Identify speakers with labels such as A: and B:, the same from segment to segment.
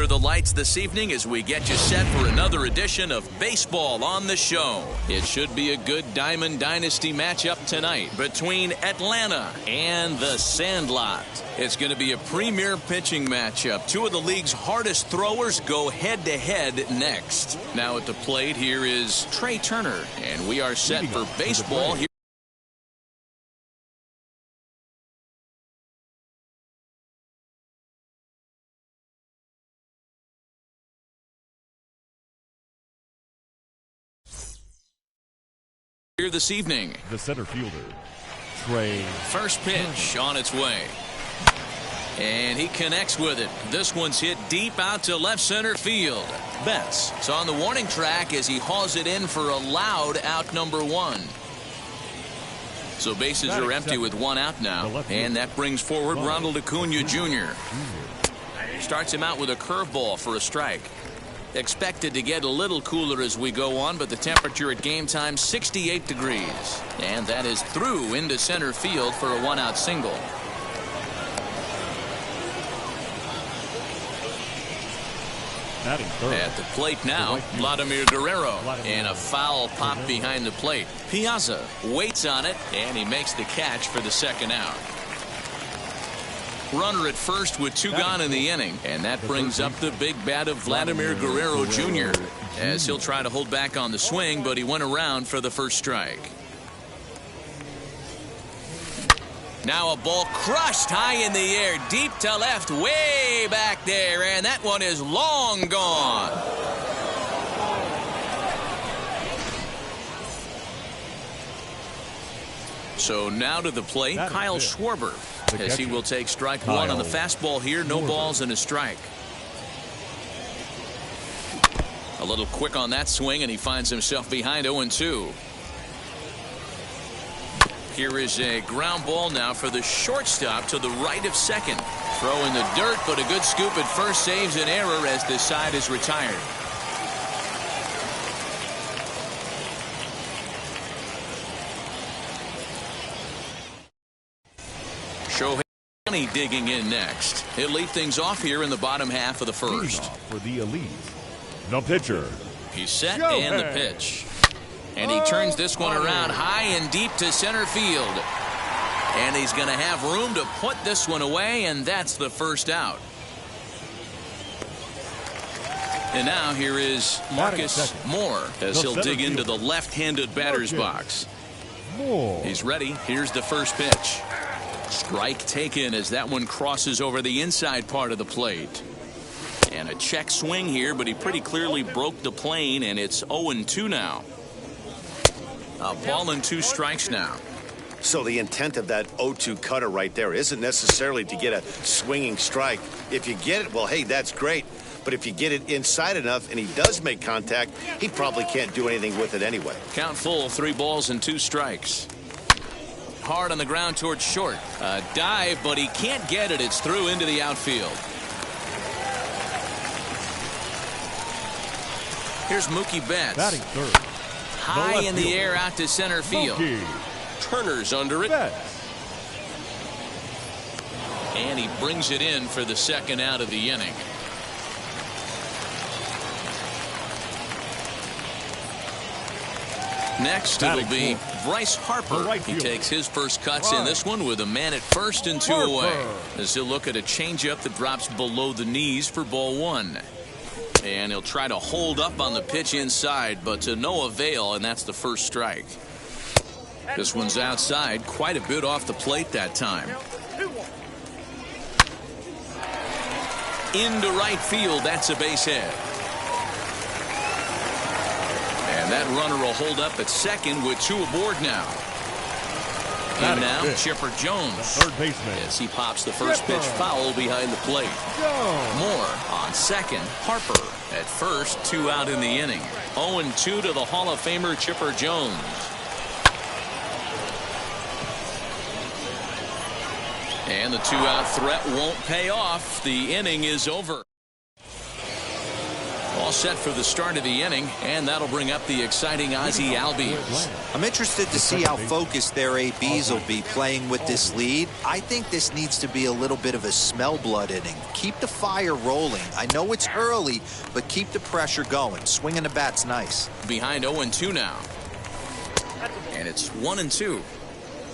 A: under the lights this evening as we get you set for another edition of Baseball on the Show. It should be a good Diamond Dynasty matchup tonight between Atlanta and the Sandlot. It's going to be a premier pitching matchup. Two of the league's hardest throwers go head-to-head next. Now at the plate, here is Trey Turner, and we are set for baseball here. Here this evening,
B: the center fielder, Trey.
A: First pitch on its way. And he connects with it. This one's hit deep out to left center field. Betts is on the warning track as he hauls it in for a loud out number one. So bases are empty with one out now. And that brings forward Ronald Acuna Jr. Starts him out with a curveball for a strike. Expected to get a little cooler as we go on, but the temperature at game time 68 degrees. And that is through into center field for a one-out single. At the plate now, Vladimir Guerrero, and a foul pop behind the plate. Piazza waits on it, and he makes the catch for the second out. Runner at first with two gone in the inning, and that brings up the big bat of Vladimir Guerrero Jr. as he'll try to hold back on the swing, but he went around for the first strike. Now a ball crushed high in the air, deep to left, way back there, and that one is long gone. So now to the plate, Kyle Schwarber, as he will take strike one on the fastball here. No balls and a strike. A little quick on that swing, and he finds himself behind 0-2. Here is a ground ball now for the shortstop to the right of second. Throw in the dirt, but a good scoop at first saves an error as the side is retired. Digging in next. He'll lead things off here in the bottom half of the first.
B: For the elite, the pitcher.
A: He's set and the pitch. And he turns this one around high and deep to center field. And he's going to have room to put this one away, and that's the first out. And now here is Marcus Moore as he'll dig into the left-handed batter's box. He's ready. Here's the first pitch. Strike taken as that one crosses over the inside part of the plate. And a check swing here, but he pretty clearly broke the plane, and it's 0-2 now. A ball and two strikes now.
C: So the intent of that 0-2 cutter right there isn't necessarily to get a swinging strike. If you get it, well, hey, that's great. But if you get it inside enough and he does make contact, he probably can't do anything with it anyway.
A: Count full, 3 balls and 2 strikes. Hard on the ground towards short. A dive, but he can't get it. It's through into the outfield. Here's Mookie Betts.
B: Batting third.
A: High in the air out to center field. Turner's under it. And he brings it in for the second out of the inning. Next, it'll be Bryce Harper. He takes his first cuts in this one with a man at first and 2 away. As he'll look at a changeup that drops below the knees for ball 1. And he'll try to hold up on the pitch inside, but to no avail, and that's the first strike. This one's outside, quite a bit off the plate that time. Into right field, that's a base hit. And that runner will hold up at second with 2 aboard now. And now Chipper Jones,
B: third baseman,
A: as he pops the first pitch foul behind the plate. Moore on second. Harper at first. 2 out in the inning. 0-2 to the Hall of Famer Chipper Jones. And the 2-out threat won't pay off. The inning is over. All set for the start of the inning, and that'll bring up the exciting Ozzie Albies.
D: I'm interested to see how focused their ABs will be playing with this lead. I think this needs to be a little bit of a smell blood inning. Keep the fire rolling. I know it's early, but keep the pressure going. Swinging the bat's nice.
A: Behind 0-2 now. And it's 1-2.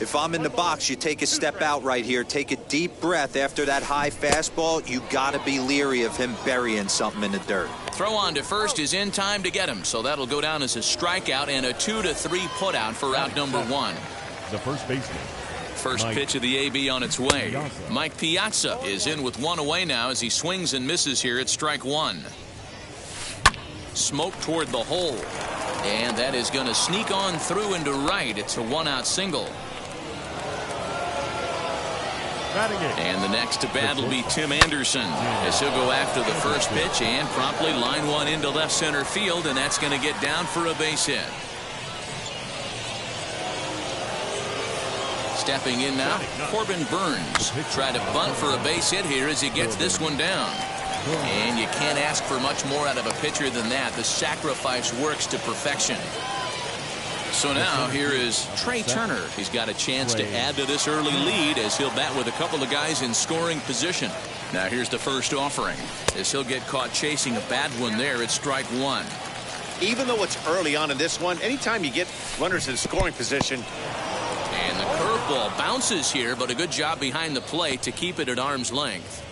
D: If I'm in the box, you take a step out right here. Take a deep breath after that high fastball. You got to be leery of him burying something in the dirt.
A: Throw on to first is in time to get him, so that'll go down as a strikeout and a 2-3 putout for out number 1.
B: The first baseman.
A: First pitch of the AB on its way. Mike Piazza is in with 1 away now as he swings and misses here at strike 1. Smoke toward the hole, and that is going to sneak on through into right. It's a 1-out single. And the next to bat will be Tim Anderson as he'll go after the first pitch and promptly line one into left center field, and that's going to get down for a base hit. Stepping in now, Corbin Burns. Try to bunt for a base hit here as he gets this one down. And you can't ask for much more out of a pitcher than that. The sacrifice works to perfection. So now here is Trey Turner. He's got a chance to add to this early lead as he'll bat with a couple of guys in scoring position. Now here's the first offering as he'll get caught chasing a bad one there at strike 1.
C: Even though it's early on in this one, anytime you get runners in scoring position.
A: And the curveball bounces here, but a good job behind the plate to keep it at arm's length.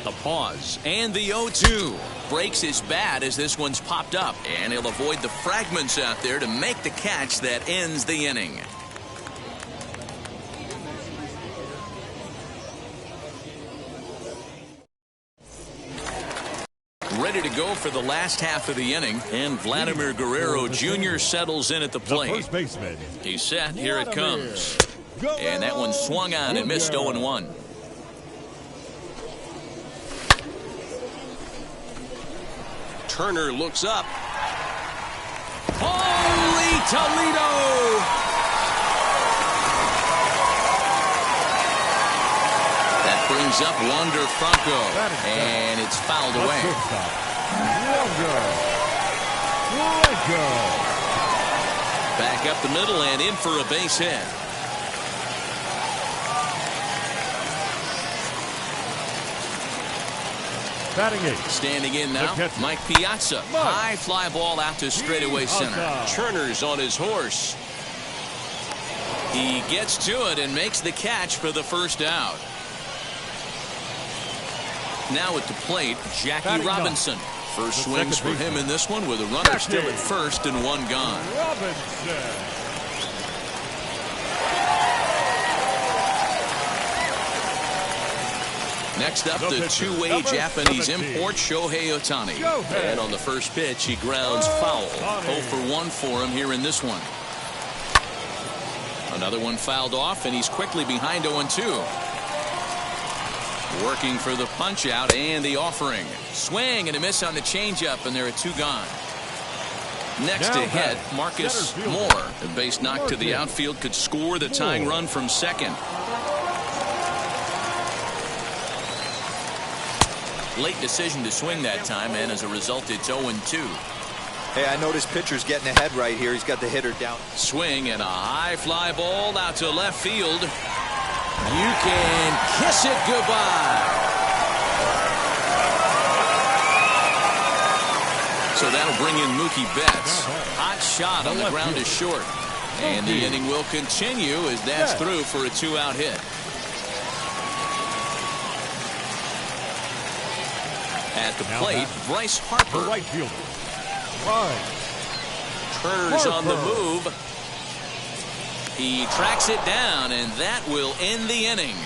A: The pause and the 0-2. Breaks his bat as this one's popped up, and he'll avoid the fragments out there to make the catch that ends the inning. Ready to go for the last half of the inning, and Vladimir Guerrero Jr. settles in at the plate.
B: The first baseman.
A: He's set. Here it comes. And that one swung on and missed 0-1. Turner looks up. Holy Toledo! That brings up Wander Franco, and it's fouled away. Back up the middle and in for a base hit. Standing in now, Mike Piazza. High fly ball out to straightaway center. Turner's on his horse. He gets to it and makes the catch for the first out. Now at the plate, Jackie Robinson. First swings for him in this one with a runner still at first and one gone. Next up, the two-way Japanese import, Shohei Ohtani. And on the first pitch, he grounds foul. 0 for 1 for him here in this one. Another one fouled off, and he's quickly behind 0-2. Working for the punch-out and the offering. Swing and a miss on the changeup, and there are 2 gone. Next to hit, Marcus Moore. The base knock to the outfield could score the tying run from second. Late decision to swing that time, and as a result, it's 0-2.
D: Hey, I noticed pitcher's getting ahead right here. He's got the hitter down.
A: Swing and a high fly ball out to left field. You can kiss it goodbye. So that'll bring in Mookie Betts. Hot shot on the ground is short. And the inning will continue as that's through for a 2-out hit. At the plate, Bryce Harper.
B: The right fielder.
A: Turner's on the move. He tracks it down, and that will end the inning.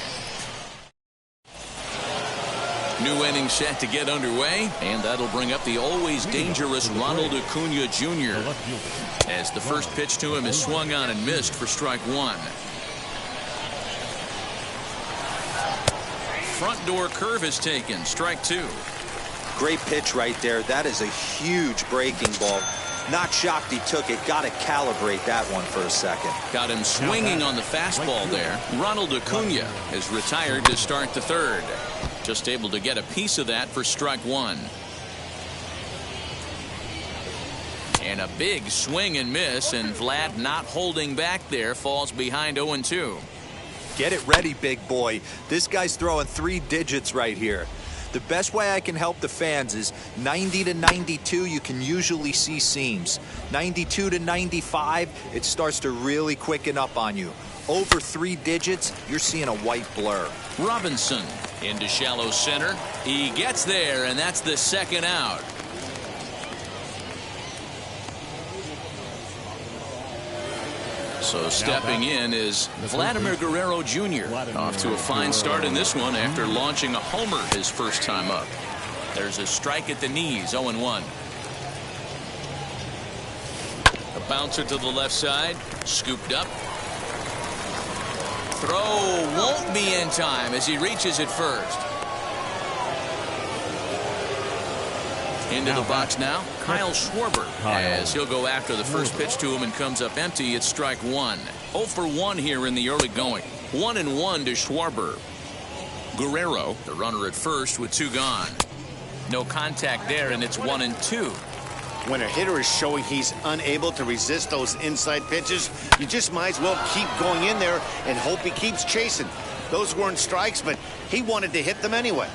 A: New inning set to get underway, and that'll bring up the always dangerous Ronald Acuna Jr. as the first pitch to him is swung on and missed for strike 1. Front door curve is taken, strike 2.
D: Great pitch right there. That is a huge breaking ball. Not shocked he took it. Got to calibrate that one for a second.
A: Got him swinging on the fastball there. Ronald Acuna is retired to start the third. Just able to get a piece of that for strike 1. And a big swing and miss, and Vlad not holding back there, falls behind 0-2.
D: Get it ready, big boy. This guy's throwing 3 digits right here. The best way I can help the fans is 90 to 92, you can usually see seams. 92 to 95, it starts to really quicken up on you. Over 3 digits, you're seeing a white blur.
A: Robinson into shallow center. He gets there, and that's the second out. So stepping in is Vladimir Guerrero Jr. Off to a fine start in this one after launching a homer his first time up. There's a strike at the knees, 0-1. A bouncer to the left side, scooped up. Throw won't be in time as he reaches it first. Into the box now, Kyle Schwarber, as he'll go after the first pitch to him and comes up empty. It's strike 1. 0 for 1 here in the early going. 1-1 to Schwarber. Guerrero, the runner at first with 2 gone. No contact there, and it's 1-2.
C: When a hitter is showing he's unable to resist those inside pitches, you just might as well keep going in there and hope he keeps chasing. Those weren't strikes, but he wanted to hit them anyway.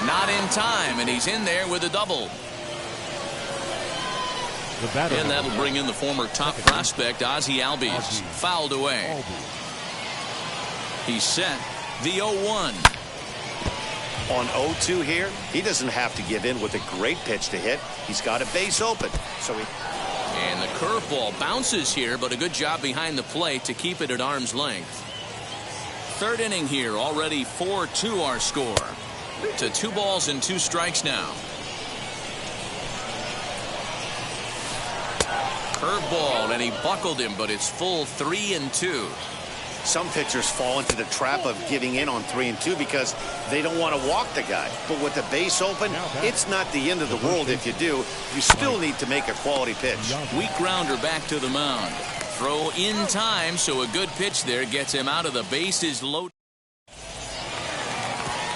A: Not in time, and he's in there with a double. And that'll bring in the former top prospect, Ozzie Albies. Fouled away. He's set. The 0-1.
C: On 0-2 here, he doesn't have to give in with a great pitch to hit. He's got a base open.
A: And the curveball bounces here, but a good job behind the plate to keep it at arm's length. Third inning here, already 4-2 our score. To 2 balls and 2 strikes now. Curveball, and he buckled him, but it's full 3-2.
C: Some pitchers fall into the trap of giving in on 3-2 because they don't want to walk the guy. But with the base open, it's not the end of the world if you do. You still need to make a quality pitch.
A: Weak grounder back to the mound. Throw in time, so a good pitch there gets him out of the bases loaded.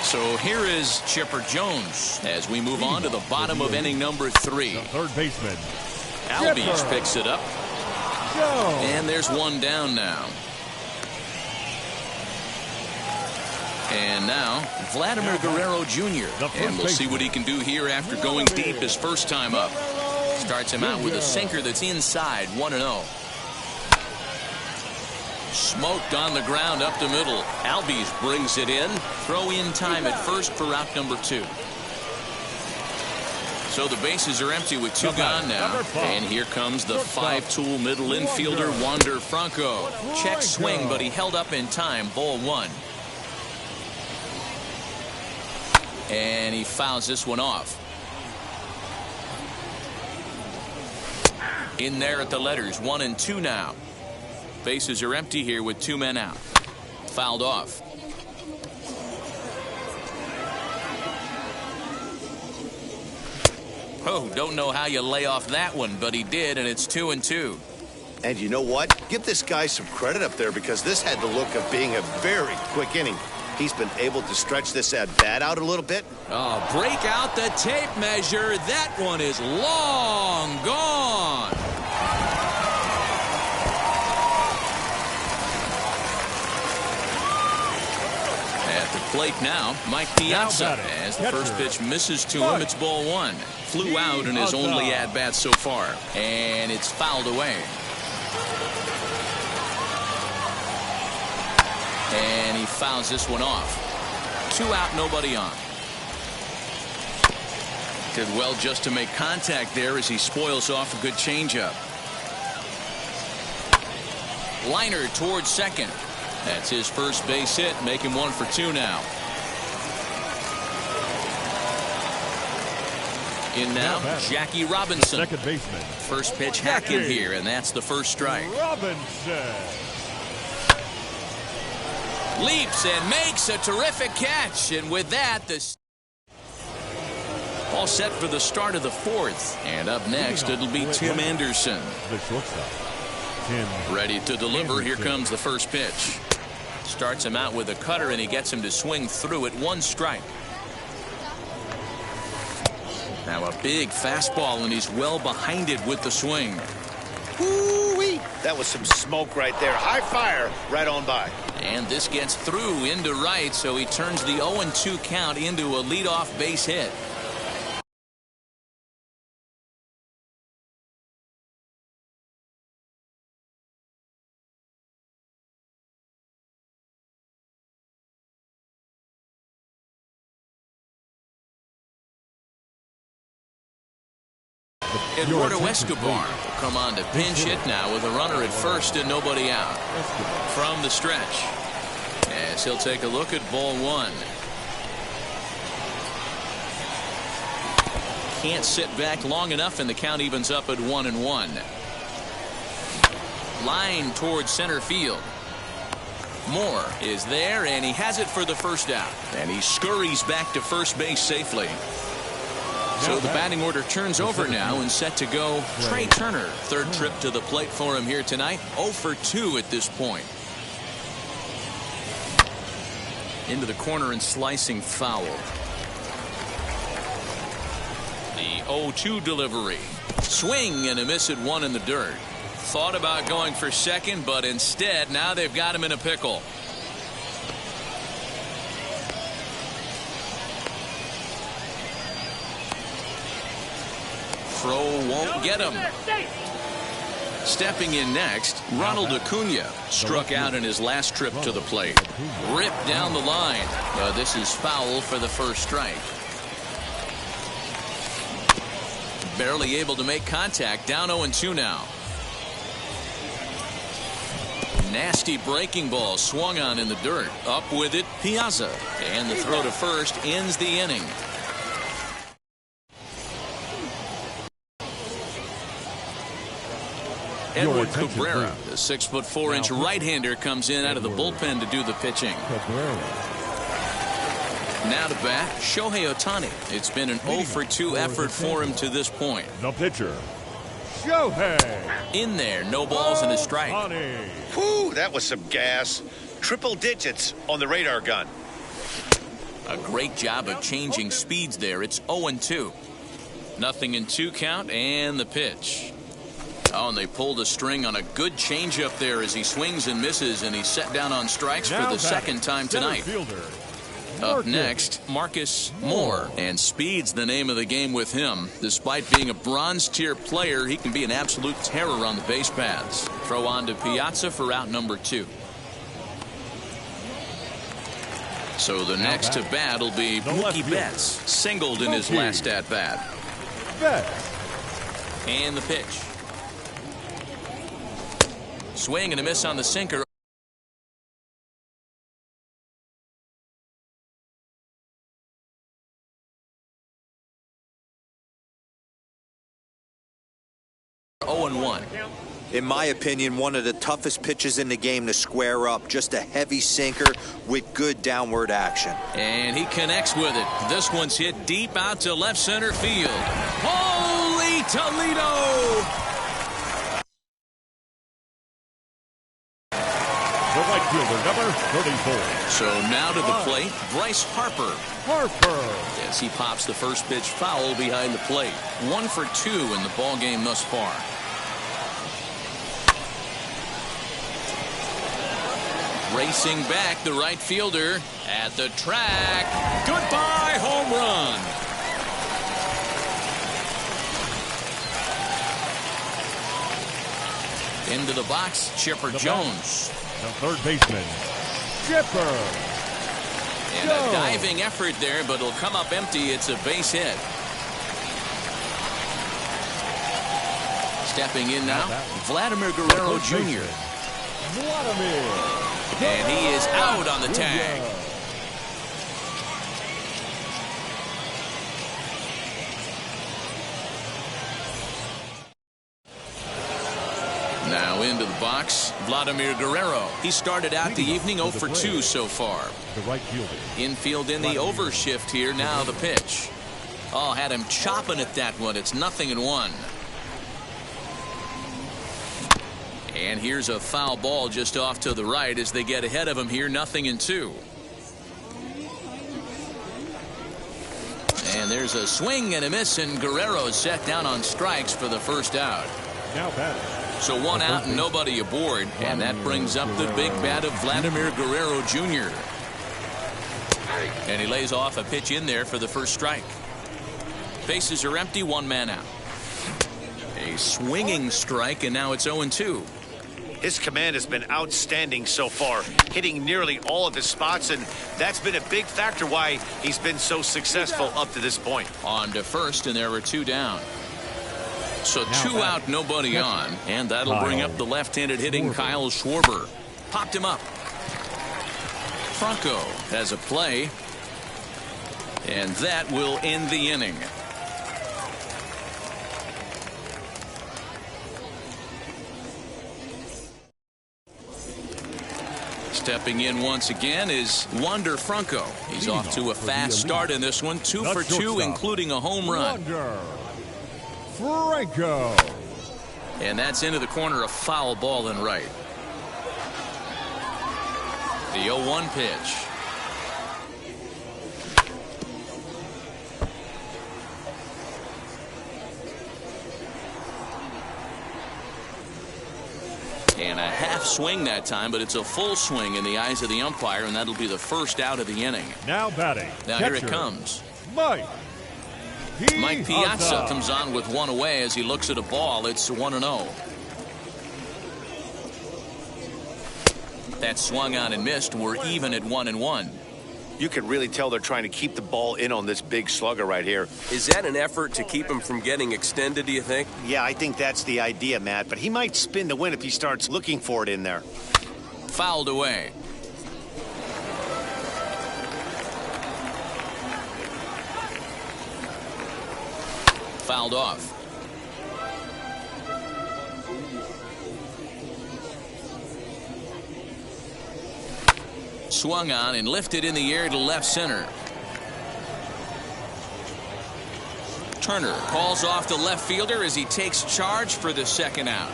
A: So here is Chipper Jones as we move on to the bottom of inning number 3.
B: The third baseman,
A: Albies picks it up. And there's 1 down now. And now Vladimir Guerrero Jr. And we'll see what he can do here after going deep his first time up. Starts him out with a sinker that's inside, 1-0. Smoked on the ground up the middle. Albies brings it in. Throw in time at first for out number 2. So the bases are empty with 2 gone now. And here comes the 5-tool middle infielder, Wander Franco. Check swing, but he held up in time. Ball 1. And he fouls this one off. In there at the letters, 1-2 now. Bases are empty here with 2 men out. Fouled off. Oh, don't know how you lay off that one, but he did, and it's 2-2.
C: And you know what? Give this guy some credit up there because this had the look of being a very quick inning. He's been able to stretch this at-bat out a little bit.
A: Oh, break out the tape measure. That one is long gone. At the plate now, Mike Piazza. As the first pitch misses to him, it's ball 1. Flew out in his only at-bat so far. And it's fouled away. And he fouls this one off. 2 out, nobody on. Did well just to make contact there as he spoils off a good changeup. Liner towards second. That's his first base hit, making 1 for 2 now. In now, Jackie Robinson.
B: Second baseman.
A: First pitch hack in here, and that's the first strike.
B: Robinson.
A: Leaps and makes a terrific catch, and with that, all set for the start of the 4th. And up next, it'll be Tim Anderson.
B: The shortstop, Tim.
A: Ready to deliver. Here comes the first pitch. Starts him out with a cutter, and he gets him to swing through it. 1 strike. Now a big fastball, and he's well behind it with the swing.
C: Woo-wee. That was some smoke right there. High fire right on by.
A: And this gets through into right, so he turns the 0-2 count into a leadoff base hit. Eduardo Escobar will come on to pinch hit now with a runner at first and nobody out. From the stretch, as he'll take a look at ball one. Can't sit back long enough, and the count evens up at 1-1. Line towards center field. Moore is there, and he has it for the first out. And he scurries back to first base safely. So the batting order turns over now, and set to go Trey Turner. Third trip to the plate for him here tonight. 0 for 2 at this point. Into the corner and slicing foul. The 0-2 delivery. Swing and a miss at one in the dirt. Thought about going for second, but instead now they've got him in a pickle. Throw won't get him. Stepping in next, Ronald Acuna struck out in his last trip to the plate. Ripped down the line. This is foul for the first strike. Barely able to make contact. Down 0-2 now. Nasty breaking ball swung on in the dirt. Up with it, Piazza. And the throw to first ends the inning. Edward Cabrera, the 6'4" right-hander, comes in out of the bullpen to do the pitching. Now to bat, Shohei Ohtani. It's been an 0 for 2 effort for him to this point.
B: The pitcher, Shohei.
A: In there, no balls and a strike.
C: Whew, that was some gas. Triple digits on the radar gun.
A: A great job of changing speeds there. It's 0-2. Nothing in 2 count, and the pitch. Oh, and they pulled a string on a good changeup there as he swings and misses, and he's set down on strikes for the second time tonight. Up next, Marcus Moore. And speed's the name of the game with him. Despite being a bronze tier player, he can be an absolute terror on the base paths. Throw on to Piazza for out number 2. So the next to bat will be Mookie Betts. Singled in his last at bat. And the pitch. Swing and a miss on the sinker.
D: In my opinion, one of the toughest pitches in the game to square up. Just a heavy sinker with good downward action.
A: And he connects with it. This one's hit deep out to left center field. Holy Toledo!
B: The right fielder, number 34.
A: So now to the plate, Bryce Harper. As he pops the first pitch foul behind the plate. 1 for 2 in the ball game thus far. Racing back, the right fielder at the track. Goodbye, home run. Into the box, Chipper Jones.
B: The third baseman, Chipper.
A: And a diving effort there, but it'll come up empty. It's a base hit. Stepping in now, Vladimir Guerrero Jr. And he is out on the tag. Now into the box, Vladimir Guerrero. He started out the evening 0 for 2 so far.
B: The right fielder.
A: Infield in the overshift here. Now the pitch. Oh, had him chopping at that one. It's 0-1. And here's a foul ball just off to the right as they get ahead of him here. 0-2. And And there's a swing and a miss, and Guerrero's set down on strikes for the first out.
B: Now batting.
A: So one out and nobody aboard, and that brings up the big bat of Vladimir Guerrero Jr. And he lays off a pitch in there for the first strike. Bases are empty, one man out. A swinging strike, and now it's 0-2.
C: His command has been outstanding so far, hitting nearly all of his spots, and that's been a big factor why he's been so successful up to this point.
A: On to first, and there were two down. So two out, nobody on, and that'll bring up the left-handed hitting Kyle Schwarber. Popped him up. Franco has a play, and that will end the inning. Stepping in once again is Wander Franco. He's off to a fast start in this one, 2 for 2, including a home run.
B: Wander Franco.
A: And that's into the corner, a foul ball and right. The 0-1 pitch. And a half swing that time, but it's a full swing in the eyes of the umpire, and that'll be the first out of the inning.
B: Now batting.
A: Now here it comes.
B: Mike
A: Piazza comes on with one away as he looks at a ball. It's 1-0. That swung on and missed. We're even at 1-1.
C: You can really tell they're trying to keep the ball in on this big slugger right here.
E: Is that an effort to keep him from getting extended, do you think?
C: Yeah, I think that's the idea, Matt, but he might spin the win if he starts looking for it in there.
A: Fouled away. Fouled off. Swung on and lifted in the air to left center. Turner calls off the left fielder as he takes charge for the second out.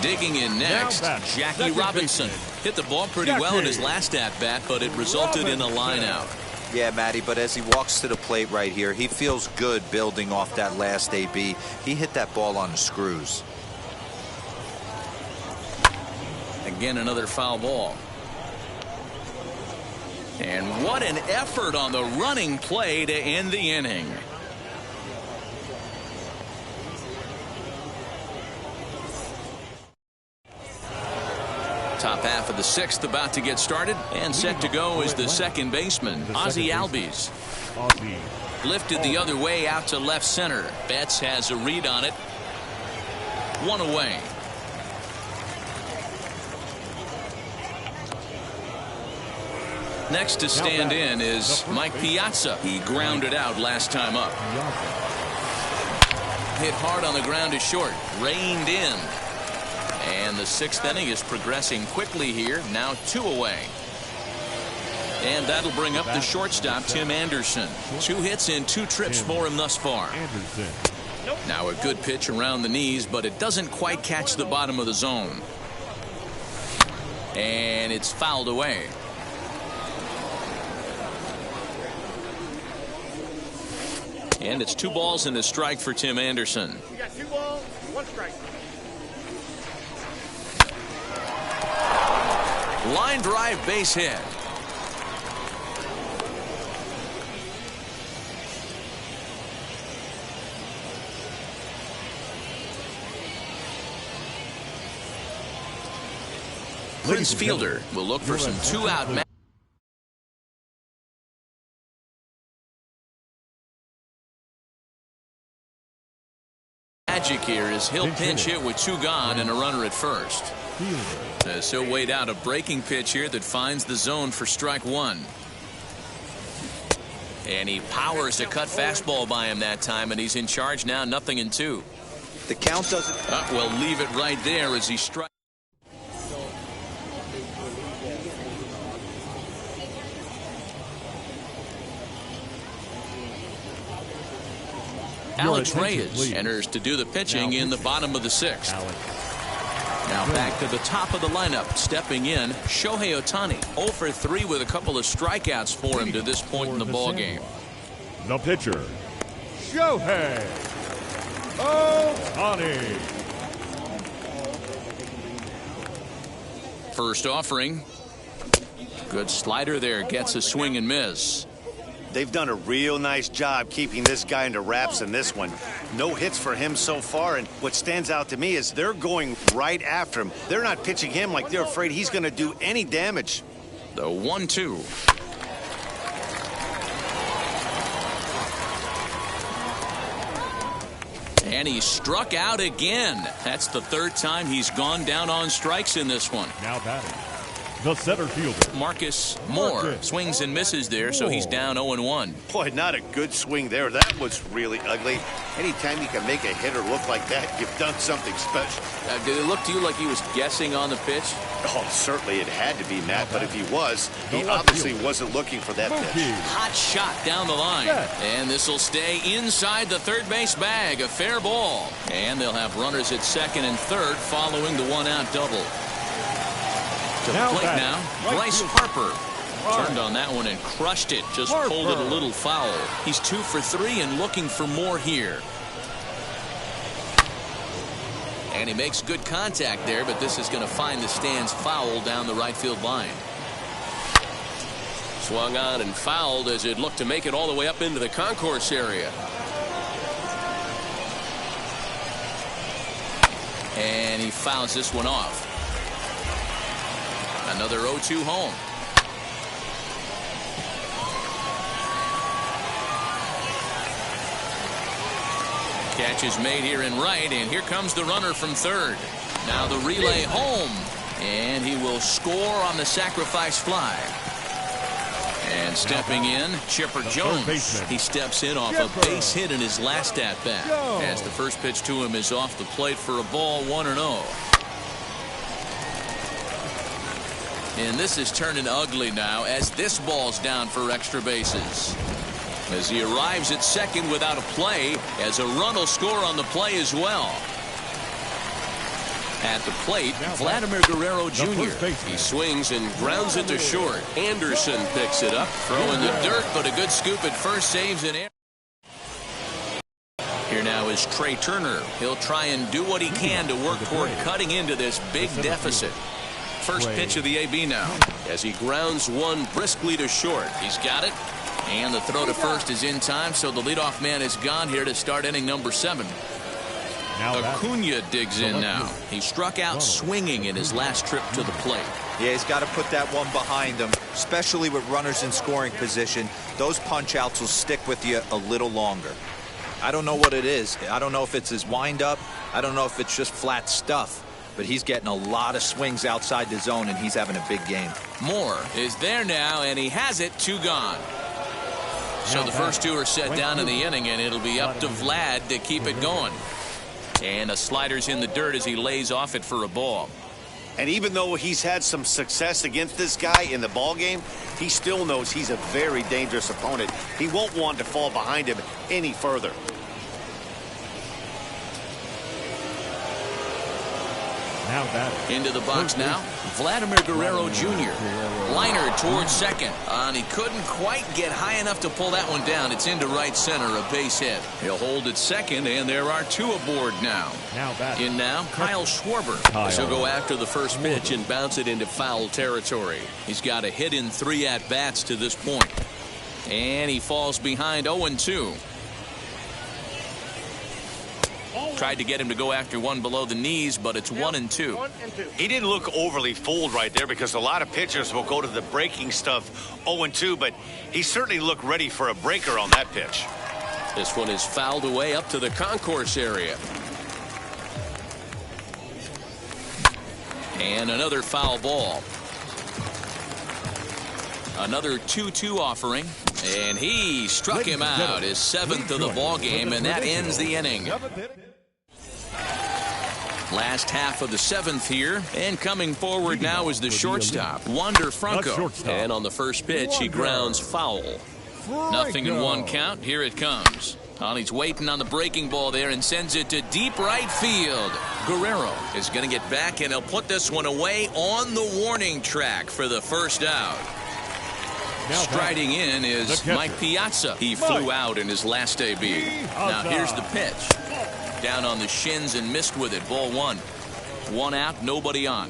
A: Digging in next, Jackie Robinson. Hit the ball pretty well in his last at-bat, but it resulted in a line out.
D: Yeah, Matty, but as he walks to the plate right here, he feels good building off that last AB. He hit that ball on the screws.
A: Again, another foul ball. And what an effort on the running play to end the inning. Top half of the sixth about to get started, and set to go is the second baseman, Ozzie Albies. Lifted the other way out to left center. Betts has a read on it. One away. Next to stand in is Mike Piazza. He grounded out last time up. Hit hard on the ground to short. Reined in. And the sixth inning is progressing quickly here. Now 2 away. And that'll bring up the shortstop, Tim Anderson. 2 hits and 2 trips for him thus far. Now a good pitch around the knees, but it doesn't quite catch the bottom of the zone. And it's fouled away. And it's 2 balls and a strike for Tim Anderson.
F: We got 2 balls, 1 strike.
A: Line drive base hit. Prince Fielder will look for some 2-out magic here as he'll pinch hit with 2 gone and a runner at first. As he'll wait out a breaking pitch here that finds the zone for strike 1. And he powers a cut fastball by him that time, and he's in charge now, 0-2.
D: The count doesn't.
A: We'll leave it right there as he strikes. Alex Reyes enters to do the pitching in the bottom of the 6th. Now back to the top of the lineup. Stepping in, Shohei Ohtani. 0 for 3 with a couple of strikeouts for him to this point in the ball game.
B: The pitcher, Shohei Ohtani.
A: First offering. Good slider there. Gets a swing and miss.
C: They've done a real nice job keeping this guy into wraps in this one. No hits for him so far, and what stands out to me is they're going right after him. They're not pitching him like they're afraid he's going to do any damage.
A: The 1-2. And he struck out again. That's the third time he's gone down on strikes in this one.
B: Now batting, the center fielder,
A: Marcus Moore swings and misses there, so he's down 0-1.
C: Boy, not a good swing there. That was really ugly. Anytime you can make a hitter look like that, you've done something special.
E: Did it look to you like he was guessing on the pitch?
C: Oh, certainly it had to be, Matt, but if he was, he obviously wasn't looking for that pitch.
A: Hot shot down the line. And this will stay inside the third base bag. A fair ball. And they'll have runners at second and third following the one-out double. To the plate now, Bryce Harper. Turned on that one and crushed it. Just pulled it a little foul. He's 2 for 3 and looking for more here. And he makes good contact there, but this is going to find the stands foul down the right field line.
E: Swung on and fouled as it looked to make it all the way up into the concourse area.
A: And he fouls this one off. Another 0-2 home. Catch is made here in right, and here comes the runner from third. Now the relay home, and he will score on the sacrifice fly. And stepping in, Chipper Jones. He steps in off a base hit in his last at-bat. As the first pitch to him is off the plate for a ball, 1-0. And this is turning ugly now as this ball's down for extra bases. As he arrives at second without a play, as a run will score on the play as well. At the plate, Vladimir Guerrero Jr.
E: He swings and grounds it to short. Anderson picks it up, throwing the dirt, but a good scoop at first, saves an error.
A: Here now is Trey Turner. He'll try and do what he can to work toward cutting into this big deficit. First pitch of the AB now,
E: as he grounds one briskly to short.
A: He's got it. And the throw to first is in time, so the leadoff man is gone here to start inning number 7. Acuna digs in now. He struck out swinging in his last trip to the plate.
D: Yeah, he's got to put that one behind him, especially with runners in scoring position. Those punch-outs will stick with you a little longer. I don't know what it is. I don't know if it's his wind-up. I don't know if it's just flat stuff. But he's getting a lot of swings outside the zone, and he's having a big game.
A: Moore is there now, and he has it. 2 gone. So the first 2 are set down in the inning, and it'll be up to Vlad to keep it going. And a slider's in the dirt as he lays off it for a ball.
C: And even though he's had some success against this guy in the ball game, he still knows he's a very dangerous opponent. He won't want to fall behind him any further.
A: Into the box now, Vladimir Guerrero Jr. Liner towards second, and he couldn't quite get high enough to pull that one down. It's into right center, a base hit. He'll hold at second, and there are 2 aboard now. In now, Kyle Schwarber. He'll go after the first pitch and bounce it into foul territory. He's got a hit in 3 at-bats to this point. And he falls behind 0-2. Tried to get him to go after one below the knees, but it's 1-2.
C: He didn't look overly fooled right there because a lot of pitchers will go to the breaking stuff 0-2, but he certainly looked ready for a breaker on that pitch.
E: This one is fouled away up to the concourse area.
A: And another foul ball. Another 2-2 offering, and he struck him out, his 7th of the ball game, and that ends the inning. Last half of the 7th here, and coming forward now is the shortstop, Wander Franco. And on the first pitch, he grounds foul. Nothing in 1 count. Here it comes. He's waiting on the breaking ball there and sends it to deep right field. Guerrero is going to get back, and he'll put this one away on the warning track for the first out. Striding in is Mike Piazza. He flew out in his last AB. Now here's the pitch. Down on the shins and missed with it. Ball one. One out, nobody on.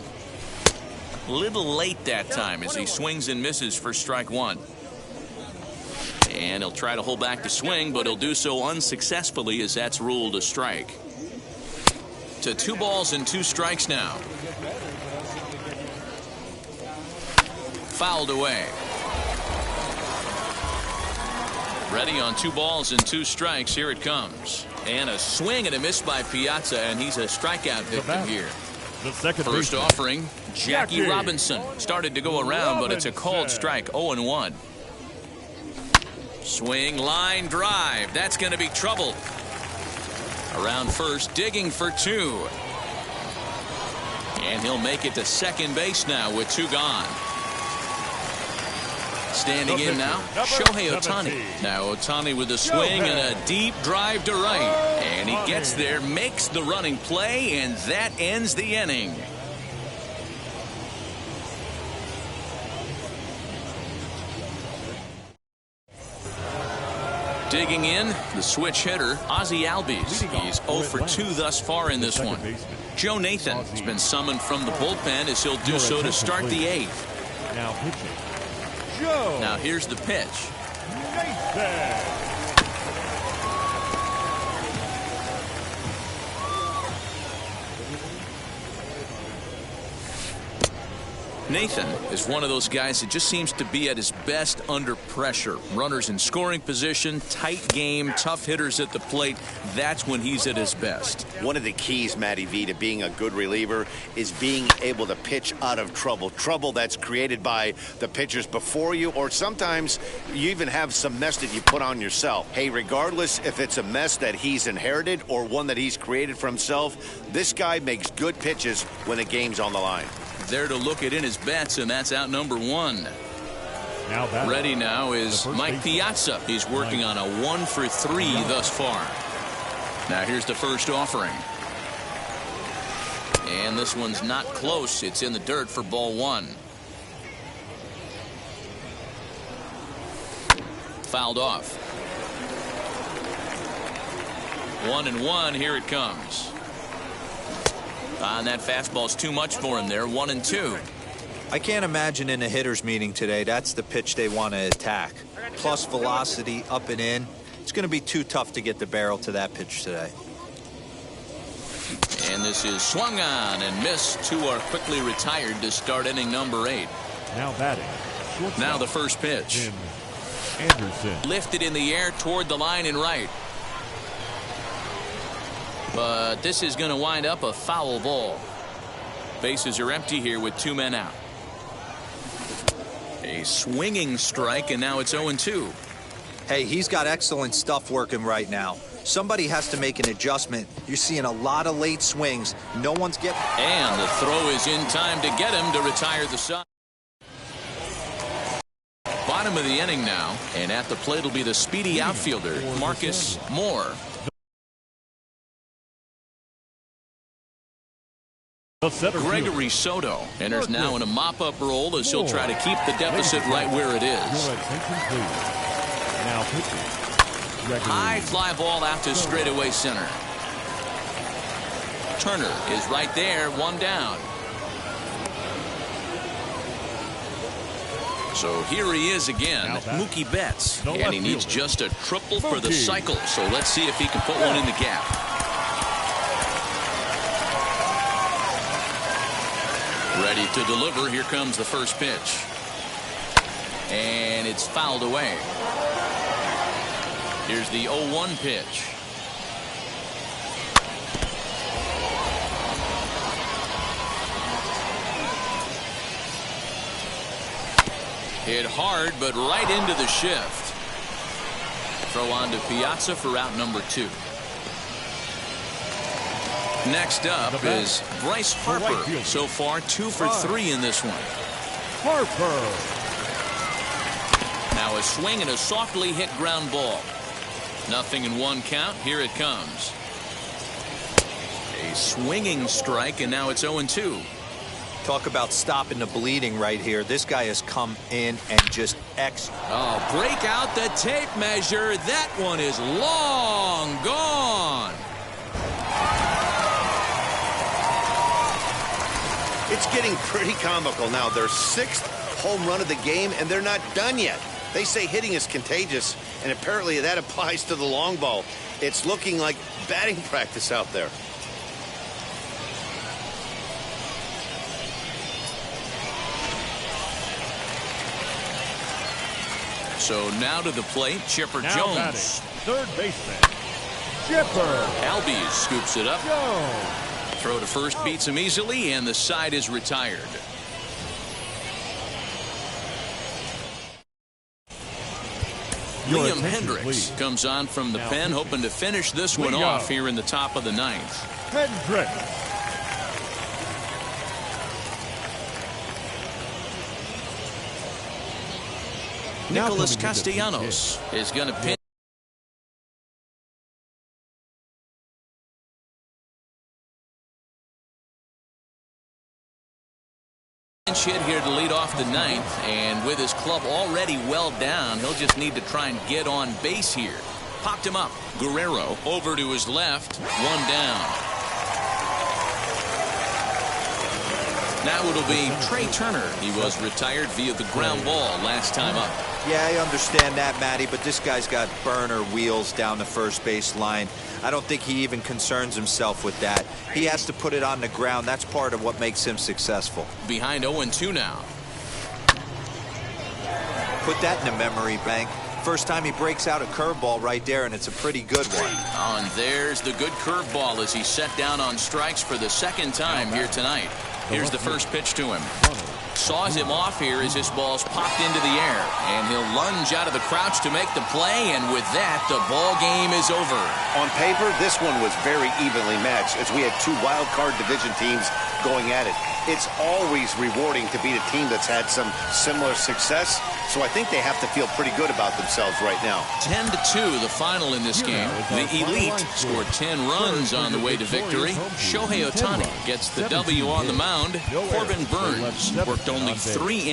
A: Little late that time as he swings and misses for strike one. And he'll try to hold back the swing, but he'll do so unsuccessfully as that's ruled a strike. To 2 balls and 2 strikes now. Fouled away. Ready on 2 balls and 2 strikes. Here it comes. And a swing and a miss by Piazza, and he's a strikeout victim here.
B: The second
A: First offering, Jackie Robinson. Started to go around, but it's a called strike, 0-1. Swing, line, drive. That's going to be trouble. Around first, digging for 2. And he'll make it to second base now with 2 gone. Standing in now, Shohei Ohtani. Now Ohtani with a swing and a deep drive to right. And he gets there, makes the running play, and that ends the inning. Digging in, the switch hitter, Ozzie Albies. He's 0 for 2 thus far in this one. Joe Nathan has been summoned from the bullpen as he'll do so to start the 8th.
B: Now pitching.
A: Now here's the pitch. Nathan is one of those guys that just seems to be at his best under pressure. Runners in scoring position, tight game, tough hitters at the plate. That's when he's at his best.
C: One of the keys, Matty V, to being a good reliever is being able to pitch out of trouble. Trouble that's created by the pitchers before you, or sometimes you even have some mess that you put on yourself. Hey, regardless if it's a mess that he's inherited or one that he's created for himself, this guy makes good pitches when the game's on the line.
A: There to look it in his bets, and that's out number 1. Ready now is Mike Piazza. He's working on a 1 for 3 thus far. Now here's the first offering. And this one's not close. It's in the dirt for ball 1. Fouled off. 1-1. Here it comes. And that fastball's too much for him there. 1-2.
D: I can't imagine in a hitter's meeting today that's the pitch they want to attack. Plus velocity up and in. It's going to be too tough to get the barrel to that pitch today.
A: And this is swung on and missed. 2 are quickly retired to start inning number 8.
B: Now batting.
A: Now the first pitch.
B: Anderson.
A: Lifted in the air toward the line and right. But this is going to wind up a foul ball. Bases are empty here with 2 men out. A swinging strike, and now it's 0-2.
D: Hey, he's got excellent stuff working right now. Somebody has to make an adjustment. You're seeing a lot of late swings. No one's getting...
A: And the throw is in time to get him to retire the side. Bottom of the inning now, and at the plate will be the speedy outfielder, Marcus Moore. Gregory Soto enters now in a mop-up role as he'll try to keep the deficit right where it is.
B: Now pitching.
A: High fly ball out to straightaway center. Turner is right there, 1 down. So here he is again, Mookie Betts, and he needs just a triple for the cycle. So let's see if he can put one in the gap. Ready to deliver. Here comes the first pitch. And it's fouled away. Here's the 0-1 pitch. Hit hard, but right into the shift. Throw on to Piazza for out number 2. Next up is Bryce Harper. So far, 2 for 3 in this one.
B: Harper.
A: Now a swing and a softly hit ground ball. 0-1 count. Here it comes. A swinging strike, and now it's 0-2.
D: Talk about stopping the bleeding right here. This guy has come in and just
A: Oh, break out the tape measure. That one is long gone.
C: It's getting pretty comical now. Their 6th home run of the game, and they're not done yet. They say hitting is contagious, and apparently that applies to the long ball. It's looking like batting practice out there.
A: So now to the plate, Chipper
B: Now
A: Jones.
B: batting, third baseman, Chipper
A: Albies scoops it up.
B: Jones.
A: Throw to first beats him easily, and the side is retired.
B: Your
A: Liam
B: attention,
A: Hendricks
B: please.
A: comes on from the
B: Now,
A: pen, hoping to finish this one
B: Leo.
A: off here in the top of the 9th.
B: Hendricks. Now
A: Nicholas
B: coming into the
A: Castellanos is going to pitch. Hit here to lead off the 9th, and with his club already well down, he'll just need to try and get on base here. Popped him up. Guerrero over to his left, 1 down. Now it'll be Trey Turner. He was retired via the ground ball last time up.
D: Yeah, I understand that, Matty, but this guy's got burner wheels down the first base line. I don't think he even concerns himself with that. He has to put it on the ground. That's part of what makes him successful.
A: Behind 0-2 now.
D: Put that in the memory bank. First time he breaks out a curveball right there, and it's a pretty good one.
A: Oh, and there's the good curveball as he's set down on strikes for the 2nd time here tonight. Here's the first pitch to him. Saws him off here as his ball's popped into the air, and he'll lunge out of the crouch to make the play, and with that, the ball game is over.
C: On paper, this one was very evenly matched as we had 2 wild card division teams going at it. It's always rewarding to beat a team that's had some similar success, so I think they have to feel pretty good about themselves right now.
A: 10-2, the final in this game. The Elite scored 10 runs on the way to victory. Shohei Ohtani gets the W on the mound. Corbin Burns worked only 3 innings.